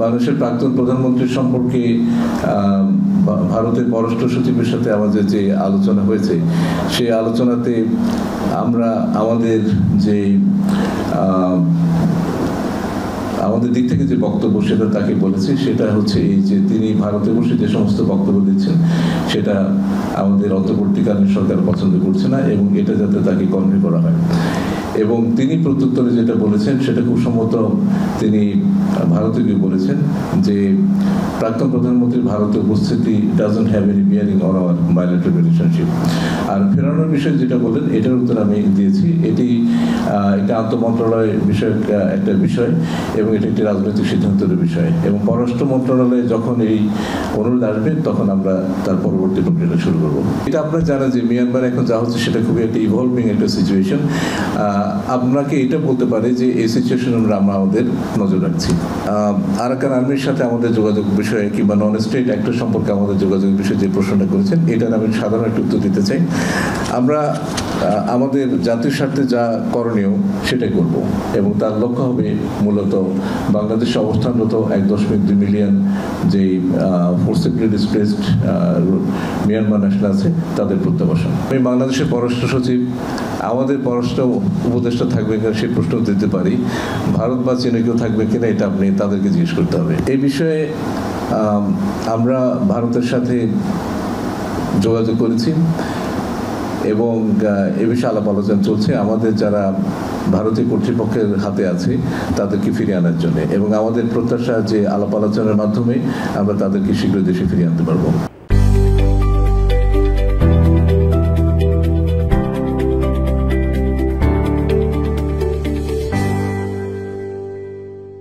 বাংলাদেশের প্রাক্তন প্রধানমন্ত্রী সম্পর্কে ভারতের পররাষ্ট্র সচিবের সাথে আমাদের যে আলোচনা হয়েছে, সেই আলোচনাতে আমরা আমাদের দিক থেকে যে বক্তব্য সেটা তাকে বলেছি, সেটা হচ্ছে এই যে তিনি ভারতে বসে যে সমস্ত বক্তব্য দিচ্ছেন সেটা আমাদের অন্তর্বর্তীকালীন সরকার পছন্দ করছে না, এবং এটা যাতে তাকে কনভে করা হয়। এবং তিনি প্রত্যুত্তরে যেটা বলেছেন সেটা খুব সম্মত, তিনি ভারতে গিয়ে বলেছেন যে প্রাক্তন প্রধানমন্ত্রীর ভারতে উপস্থিতি doesn't have any bearing on our bilateral relationship. আর ফেরানোর বিষয়ে যেটা বললেন এটার উত্তর আমি দিয়েছি। এটি একটা আন্তঃমন্ত্রণালয় বিষয়ক একটা বিষয় এবং এটি একটি রাজনৈতিক সিদ্ধান্তের বিষয়, এবং পররাষ্ট্র মন্ত্রণালয়ে যখন এই অনুরোধ আসবে তখন আমরা তার পরবর্তী প্রক্রিয়াটা শুরু করবো। এটা আপনারা জানেন যে মিয়ানমার এখন যা হচ্ছে সেটা খুবই একটা ইভলভিং একটা সিচুয়েশন। আপনাকে এটা বলতে পারে যে এই সিচুয়েশন আমরা আমাদের নজর রাখছি। আরাকান আর্মির সাথে আমাদের যোগাযোগ বিষয়ে কিংবা নন স্টেট অ্যাক্টর সম্পর্কে আমাদের যোগাযোগ বিষয়ে যে প্রশ্নটা করেছেন, এটার আমি সাধারণ একটা উত্তর দিতে চাই। আমরা আমাদের জাতির স্বার্থে যা করণীয় সেটাই করব, এবং তার লক্ষ্য হবে মূলত বাংলাদেশে অবস্থানরত 1.2 মিলিয়ন যেই ফোর্সিবলি ডিসপ্লেসড মিয়ানমার ন্যাশনাল আছে তাদের প্রত্যাবাসন। আমি বাংলাদেশের পররাষ্ট্র সচিব, আমাদের পররাষ্ট্র উপদেষ্টা থাকবে কিনা সেই প্রশ্ন দিতে পারি, ভারত বা চীনে কেউ থাকবে কিনা এটা আপনি তাদেরকে জিজ্ঞেস করতে হবে। এই বিষয়ে আমরা ভারতের সাথে যোগাযোগ করেছি এবং এ বিষয়ে আলাপ আলোচনা চলছে আমাদের যারা ভারতীয় কর্তৃপক্ষের হাতে আছে তাদেরকে ফিরিয়ে আনার জন্য, এবং আমাদের প্রত্যাশা যে আলাপ আলোচনার মাধ্যমে আমরা তাদেরকে শীঘ্র দেশে ফিরিয়ে আনতে পারবো।